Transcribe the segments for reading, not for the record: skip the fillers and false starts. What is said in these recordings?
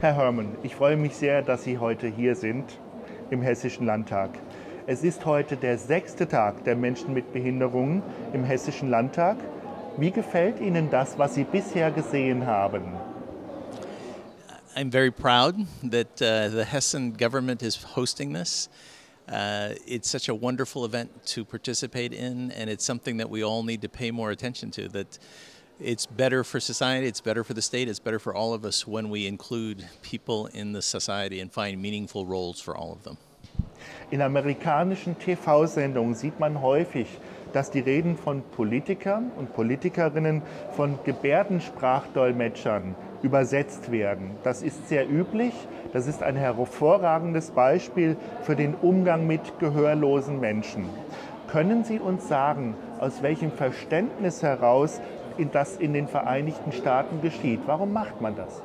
Herr Herman, ich freue mich sehr, dass Sie heute hier sind im Hessischen Landtag. Es ist heute der 6. Tag der Menschen mit Behinderungen im Hessischen Landtag. Wie gefällt Ihnen das, was Sie bisher gesehen haben? I'm very proud that the Hessen government is hosting this. It's such a wonderful event to participate in, and it's something that we all need to pay more attention to, that it's better for society, it's better for the state, it's better for all of us when we include people in the society and find meaningful roles for all of them. In amerikanischen TV-Sendungen sieht man häufig, dass die Reden von Politikern und Politikerinnen von Gebärdensprachdolmetschern übersetzt werden. Das ist sehr üblich. Das ist ein hervorragendes Beispiel für den Umgang mit gehörlosen Menschen. Können Sie uns sagen, aus welchem Verständnis heraus das in den Vereinigten Staaten geschieht? Warum macht man das?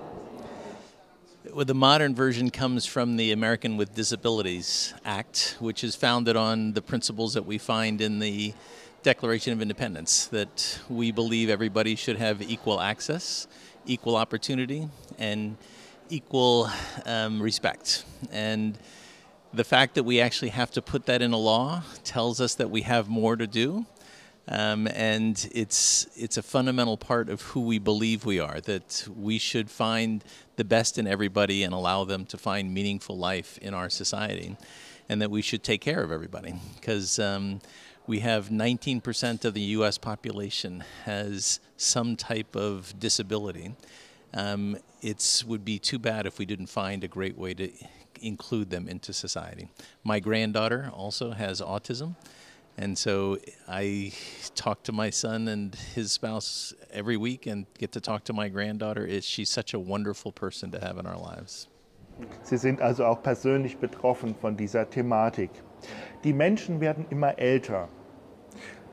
Well, the modern version comes from the American with Disabilities Act, which is founded on the principles that we find in the Declaration of Independence, that we believe everybody should have equal access, equal opportunity, and equal respect. And the fact that we actually have to put that in a law tells us that we have more to do. And it's a fundamental part of who we believe we are, that we should find the best in everybody and allow them to find meaningful life in our society, and that we should take care of everybody, because we have 19% of the U.S. population has some type of disability. It would be too bad if we didn't find a great way to include them into society. My granddaughter also has autism. And so I talk to my son and his spouse every week and get to talk to my granddaughter. She's such a wonderful person to have in our lives. Sie sind also auch persönlich betroffen von dieser Thematik. Die Menschen werden immer älter.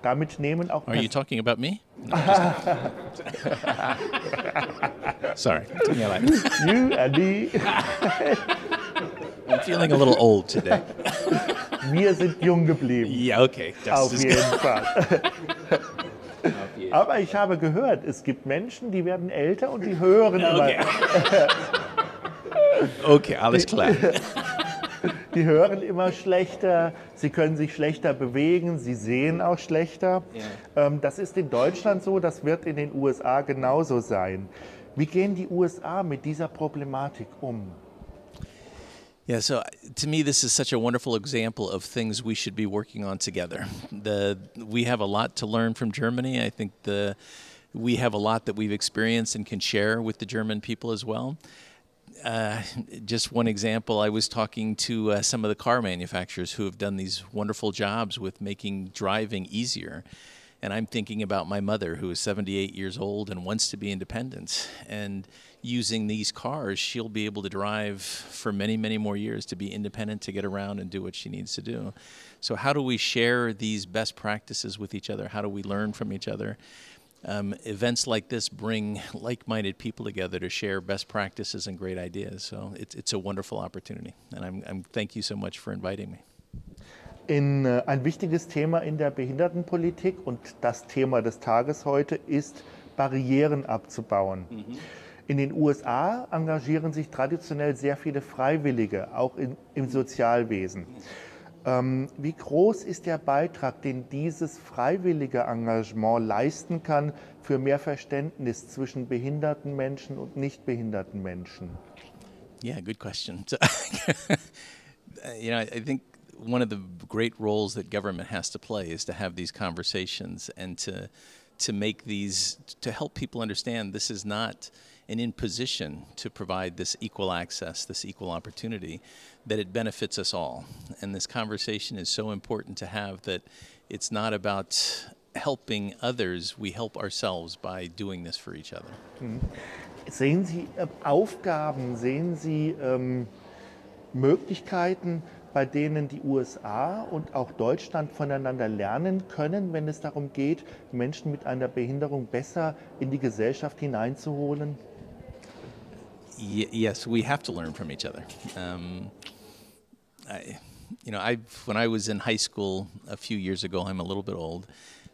Damit nehmen auch... Are you talking about me? No, sorry. You and me. I'm feeling a little old today. Wir sind jung geblieben. Ja, okay. Auf jeden Fall. Aber ich habe gehört, es gibt Menschen, die werden älter und die hören immer. Okay, alles klar. Die hören immer schlechter, sie können sich schlechter bewegen, sie sehen auch schlechter. Yeah. Das ist in Deutschland so, das wird in den USA genauso sein. Wie gehen die USA mit dieser Problematik um? Yeah, so to me, this is such a wonderful example of things we should be working on together. We have a lot to learn from Germany. I think we have a lot that we've experienced and can share with the German people as well. Just one example, I was talking to some of the car manufacturers who have done these wonderful jobs with making driving easier. And I'm thinking about my mother, who is 78 years old and wants to be independent. And using these cars, she'll be able to drive for many, many more years to be independent, to get around and do what she needs to do. So how do we share these best practices with each other? How do we learn from each other? Events like this bring like-minded people together to share best practices and great ideas. So it's a wonderful opportunity. And I'm thank you so much for inviting me. Ein wichtiges Thema in der Behindertenpolitik und das Thema des Tages heute ist, Barrieren abzubauen. Mhm. In den USA engagieren sich traditionell sehr viele Freiwillige, auch im Sozialwesen. Wie groß ist der Beitrag, den dieses freiwillige Engagement leisten kann für mehr Verständnis zwischen behinderten Menschen und nicht behinderten Menschen? Yeah, good question. I think one of the great roles that government has to play is to have these conversations and to make these, to help people understand this is not an imposition to provide this equal access, this equal opportunity, that it benefits us all. And this conversation is so important to have, that it's not about helping others, we help ourselves by doing this for each other. Sehen Sie Aufgaben, sehen Sie Möglichkeiten, bei denen die USA und auch Deutschland voneinander lernen können, wenn es darum geht, Menschen mit einer Behinderung besser in die Gesellschaft hineinzuholen? Yes, we have to learn from each other. When I was in high school a few years ago, I'm a little bit old,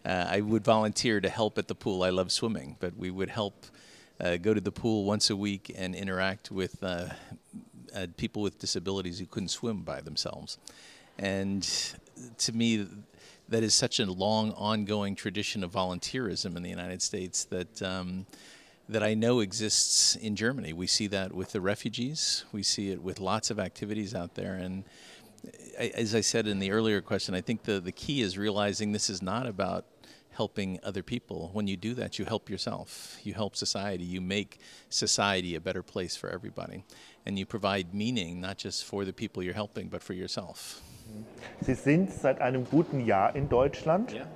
I would volunteer to help at the pool. I love swimming, but we would help go to the pool once a week and interact with people with disabilities who couldn't swim by themselves. And to me, that is such a long, ongoing tradition of volunteerism in the United States that I know exists in Germany. We see that with the refugees. We see it with lots of activities out there. And as I said in the earlier question, I think the key is realizing this is not about helping other people. When you do that, you help yourself. You help society. You make society a better place for everybody. And you provide meaning, not just for the people you're helping, but for yourself. Sie sind seit einem guten Jahr in Deutschland. Ja.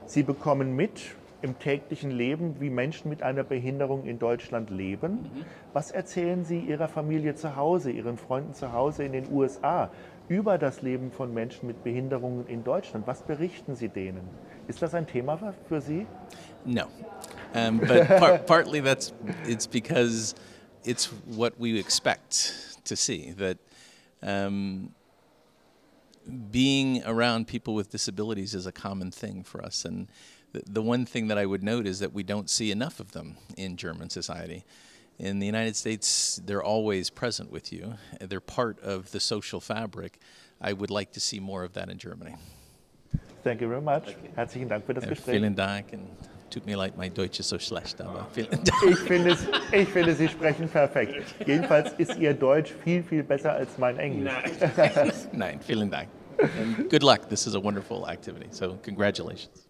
Sie bekommen mit im täglichen Leben, wie Menschen mit einer Behinderung in Deutschland leben. Was erzählen Sie Ihrer Familie zu Hause, Ihren Freunden zu Hause in den USA über das Leben von Menschen mit Behinderungen in Deutschland? Was berichten Sie denen? Ist das ein Thema für Sie? No, but partly it's because it's what we expect to see, that being around people with disabilities is a common thing for us. And the one thing that I would note is that we don't see enough of them in German society. In the United States, they're always present with you. They're part of the social fabric. I would like to see more of that in Germany. Thank you very much. Herzlichen Dank für das Gespräch. Vielen Dank. Und tut mir leid, mein Deutsch ist so schlecht, aber vielen Dank. Ich finde, Sie sprechen perfekt. Jedenfalls ist Ihr Deutsch viel, viel besser als mein Englisch. Nein, vielen Dank. And good luck. This is a wonderful activity. So congratulations.